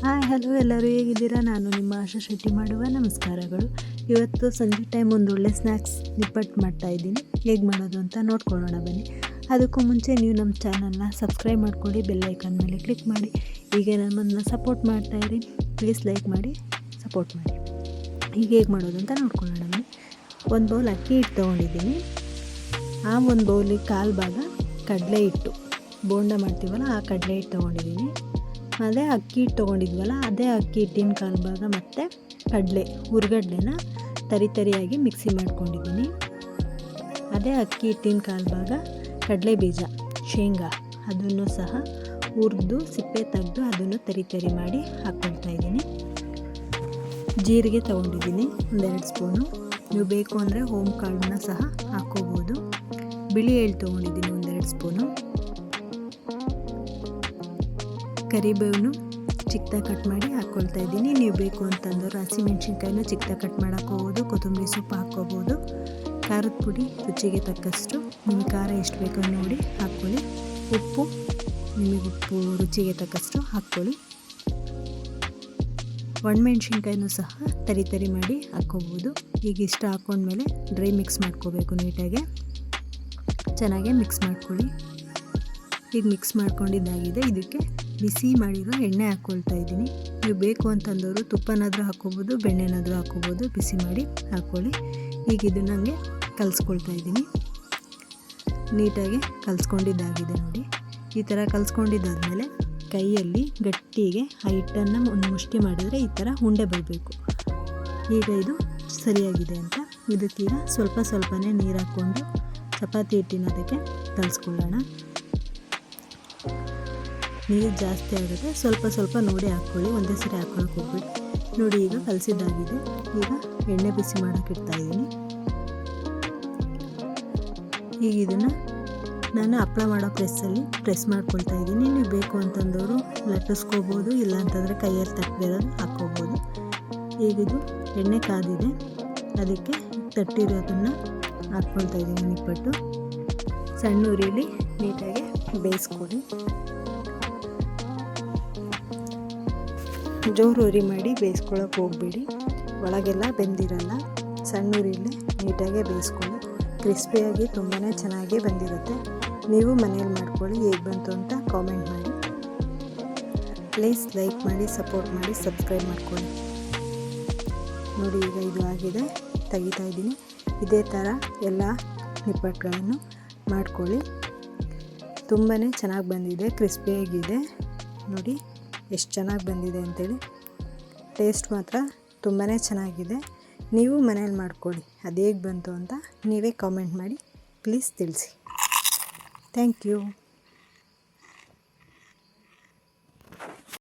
Hi hello ಎಲ್ಲರೂ ಹೇಗಿದ್ದೀರಾ? ನಾನು ನಿಮ್ಮ ಆಶಾ ಶೆಟ್ಟಿ ಮಾಡುವ ನಮಸ್ಕಾರಗಳು. ಇವತ್ತು ಸಂಜೆ ಟೈಮ್ ಒಂದು ಒಳ್ಳೆ ಸ್ನ್ಯಾಕ್ಸ್ ನಿಪ್ಪಟ್ಟು ಮಾಡ್ತಾಯಿದ್ದೀನಿ. ಹೇಗೆ ಮಾಡೋದು ಅಂತ ನೋಡ್ಕೊಳ್ಳೋಣ ಬನ್ನಿ. ಅದಕ್ಕೂ ಮುಂಚೆ ನೀವು ನಮ್ಮ ಚಾನಲ್ನ ಸಬ್ಸ್ಕ್ರೈಬ್ ಮಾಡ್ಕೊಳ್ಳಿ, ಬೆಲ್ ಐಕಾನ್ ಮೇಲೆ ಕ್ಲಿಕ್ ಮಾಡಿ. ಹೀಗೆ ನಮ್ಮನ್ನು ಸಪೋರ್ಟ್ ಮಾಡ್ತಾಯಿರಿ. ಪ್ಲೀಸ್ ಲೈಕ್ ಮಾಡಿ, ಸಪೋರ್ಟ್ ಮಾಡಿ. ಈಗ ಹೇಗೆ ಮಾಡೋದು ಅಂತ ನೋಡ್ಕೊಳ್ಳೋಣ ಬನ್ನಿ. ಒಂದು ಬೌಲ್ ಅಕ್ಕಿ ಹಿಟ್ಟು ತೊಗೊಂಡಿದ್ದೀನಿ. ಆ ಒಂದು ಬೌಲಿಗೆ ಕಾಲು ಭಾಗ ಕಡಲೆ ಹಿಟ್ಟು, ಬೋಂಡ ಮಾಡ್ತೀವಲ್ಲ ಆ ಕಡಲೆ ಹಿಟ್ಟು ತೊಗೊಂಡಿದ್ದೀನಿ. ಅದೇ ಅಕ್ಕಿ ಹಿಟ್ಟು ತೊಗೊಂಡಿದ್ವಲ್ಲ ಅದೇ ಅಕ್ಕಿ ಹಿಟ್ಟಿನ ಕಾಲು ಭಾಗ ಮತ್ತು ಹುರ್ಗಡ್ಲೆನ ತರಿಯಾಗಿ ಮಿಕ್ಸಿ ಮಾಡ್ಕೊಂಡಿದ್ದೀನಿ. ಅದೇ ಅಕ್ಕಿ ಹಿಟ್ಟಿನ ಕಾಲು ಭಾಗ ಕಡಲೆ ಬೀಜ, ಶೇಂಗಾ ಅದನ್ನು ಸಹ ಹುರಿದು ಸಿಪ್ಪೆ ತೆಗೆದು ಅದನ್ನು ತರಿ ಮಾಡಿ ಹಾಕ್ಕೊಳ್ತಾಯಿದ್ದೀನಿ. ಜೀರಿಗೆ ತೊಗೊಂಡಿದ್ದೀನಿ 1-2 ಸ್ಪೂನು. ನೀವು ಬೇಕು ಅಂದರೆ ಓಮ್ ಕಾಳನ್ನ ಸಹ ಹಾಕ್ಕೋಬೋದು. ಬಿಳಿ ಎಳ್ಳು ತೊಗೊಂಡಿದ್ದೀನಿ 1-2 ಸ್ಪೂನು. ಕರಿಬೇವನ್ನು ಚಿಕ್ಕದಾಗಿ ಕಟ್ ಮಾಡಿ ಹಾಕ್ಕೊಳ್ತಾ ಇದ್ದೀನಿ. ನೀವು ಬೇಕು ಅಂತಂದವರು ಹಸಿಮೆಣ್ಸಿನ್ಕಾಯಿನೂ ಚಿಕ್ಕದಾಗಿ ಕಟ್ ಮಾಡಿ ಹಾಕ್ಕೋಬೋದು. ಕೊತ್ತಂಬರಿ ಸೊಪ್ಪು ಹಾಕ್ಕೋಬೋದು. ಖಾರದ ಪುಡಿ ರುಚಿಗೆ ತಕ್ಕಷ್ಟು, ನಿಮಗೆ ಖಾರ ಎಷ್ಟು ಬೇಕೋ ನೋಡಿ ಹಾಕ್ಕೊಳ್ಳಿ. ಉಪ್ಪು ಉಪ್ಪು ರುಚಿಗೆ ತಕ್ಕಷ್ಟು ಹಾಕ್ಕೊಳ್ಳಿ. ಒಣಮೆಣ್ಸಿನ್ಕಾಯಿನೂ ಸಹ ತರಿ ಮಾಡಿ ಹಾಕ್ಕೋಬೋದು. ಈಗ ಇಷ್ಟ ಹಾಕ್ಕೊಂಡ್ಮೇಲೆ ಡ್ರೈ ಮಿಕ್ಸ್ ಮಾಡ್ಕೋಬೇಕು. ನೀಟಾಗಿ ಚೆನ್ನಾಗೆ ಮಿಕ್ಸ್ ಮಾಡ್ಕೊಳ್ಳಿ. ಈಗ ಮಿಕ್ಸ್ ಮಾಡ್ಕೊಂಡಿದ್ದಾಗಿದೆ. ಇದಕ್ಕೆ ಬಿಸಿ ಮಾಡಿರೋ ಎಣ್ಣೆ ಹಾಕ್ಕೊಳ್ತಾ ಇದ್ದೀನಿ. ನೀವು ಬೇಕು ಅಂತಂದವರು ತುಪ್ಪನಾದರೂ ಹಾಕ್ಕೋಬೋದು, ಬೆಣ್ಣೆನಾದರೂ ಹಾಕ್ಕೋಬೋದು. ಬಿಸಿ ಮಾಡಿ ಹಾಕ್ಕೊಳ್ಳಿ. ಈಗ ಇದನ್ನು ನನಗೆ ಕಲಿಸ್ಕೊಳ್ತಾ ಇದ್ದೀನಿ. ನೀಟಾಗಿ ಕಲಿಸ್ಕೊಂಡಿದ್ದಾಗಿದೆ ನೋಡಿ. ಈ ಥರ ಕಲಿಸ್ಕೊಂಡಿದ್ದಾದಮೇಲೆ ಕೈಯಲ್ಲಿ ಗಟ್ಟಿಗೆ ಆ ಹಿಟ್ಟನ್ನು ಒಂದು ಮುಷ್ಟಿ ಮಾಡಿದರೆ ಈ ಥರ ಉಂಡೆ ಬರಬೇಕು. ಈಗ ಇದು ಸರಿಯಾಗಿದೆ ಅಂತ ಇದಕ್ಕೀಗ ಸ್ವಲ್ಪನೇ ನೀರು ಹಾಕ್ಕೊಂಡು ಚಪಾತಿ ಹಿಟ್ಟಿನ ಅದಕ್ಕೆ ಕಲಿಸ್ಕೊಳ್ಳೋಣ. ನೀರು ಜಾಸ್ತಿ ಆಗುತ್ತೆ, ಸ್ವಲ್ಪ ನೋಡಿ ಹಾಕ್ಕೊಳ್ಳಿ. ಒಂದೇ ಸರಿ ಹಾಕ್ಕೊಳಕ್ಕೆ ಹೋಗ್ಬಿಟ್ಟು ನೋಡಿ. ಈಗ ಕಲಸಿದ್ದಾಗಿದೆ. ಈಗ ಎಣ್ಣೆ ಬಿಸಿ ಮಾಡೋಕ್ಕೆ ಇಡ್ತಾಯಿದ್ದೀನಿ. ಈಗ ಇದನ್ನು ನಾನು ಹಪ್ಪಳ ಮಾಡೋ ಪ್ರೆಸ್ ಮಾಡ್ಕೊಳ್ತಾ ಇದ್ದೀನಿ. ನೀವು ಬೇಕು ಅಂತಂದವರು ಲಟ್ಟಿಸ್ಕೋಬೋದು, ಇಲ್ಲ ಅಂತಂದರೆ ಕೈಯಲ್ಲಿ ತಟ್ಟಬೇರೋದು ಹಾಕ್ಕೋಬೋದು. ಈಗ ಇದು ಎಣ್ಣೆ ಕಾದಿದೆ, ಅದಕ್ಕೆ ತಟ್ಟಿರೋದನ್ನು ಹಾಕ್ಕೊಳ್ತಾ ಇದ್ದೀನಿ. ನಿಪ್ಪಟ್ಟು ಸಣ್ಣ ಉರಿಯಲ್ಲಿ ನೀಟಾಗಿ ಬೇಯಿಸ್ಕೊಳ್ಳಿ. ಜೋರು ಉರಿ ಮಾಡಿ ಬೇಯಿಸ್ಕೊಳ್ಳೋಕೆ ಹೋಗಬೇಡಿ, ಒಳಗೆಲ್ಲ ಬೆಂದಿರಲ್ಲ. ಸಣ್ಣ ಉರಿಯಲ್ಲಿ ನೀಟಾಗಿ ಬೇಯಿಸ್ಕೊಳ್ಳಿ. ಕ್ರಿಸ್ಪಿಯಾಗಿ ತುಂಬಾ ಚೆನ್ನಾಗಿ ಬಂದಿರುತ್ತೆ. ನೀವು ಮನೇಲಿ ಮಾಡ್ಕೊಳ್ಳಿ. ಹೇಗೆ ಬಂತು ಅಂತ ಕಾಮೆಂಟ್ ಮಾಡಿ. ಪ್ಲೀಸ್ ಲೈಕ್ ಮಾಡಿ, ಸಪೋರ್ಟ್ ಮಾಡಿ, ಸಬ್ಸ್ಕ್ರೈಬ್ ಮಾಡ್ಕೊಳ್ಳಿ. ನೋಡಿ ಈಗ ಇದು ಆಗಿದೆ, ತೆಗಿತಾ ಇದ್ದೀನಿ. ಇದೇ ಥರ ಎಲ್ಲ ನಿಪ್ಪಟ್ಟುಗಳನ್ನು ಮಾಡ್ಕೊಳ್ಳಿ. ತುಂಬಾ ಚೆನ್ನಾಗಿ ಬಂದಿದೆ, ಕ್ರಿಸ್ಪಿಯಾಗಿದೆ. ನೋಡಿ ಎಷ್ಟು ಚೆನ್ನಾಗಿ ಬಂದಿದೆ ಅಂತೇಳಿ. ಟೇಸ್ಟ್ ಮಾತ್ರ ತುಂಬಾ ಚೆನ್ನಾಗಿದೆ. ನೀವು ಮನೇಲಿ ಮಾಡ್ಕೊಳ್ಳಿ. ಅದು ಹೇಗೆ ಬಂತು ಅಂತ ನೀವೇ ಕಾಮೆಂಟ್ ಮಾಡಿ ಪ್ಲೀಸ್ ತಿಳಿಸಿ. Thank you.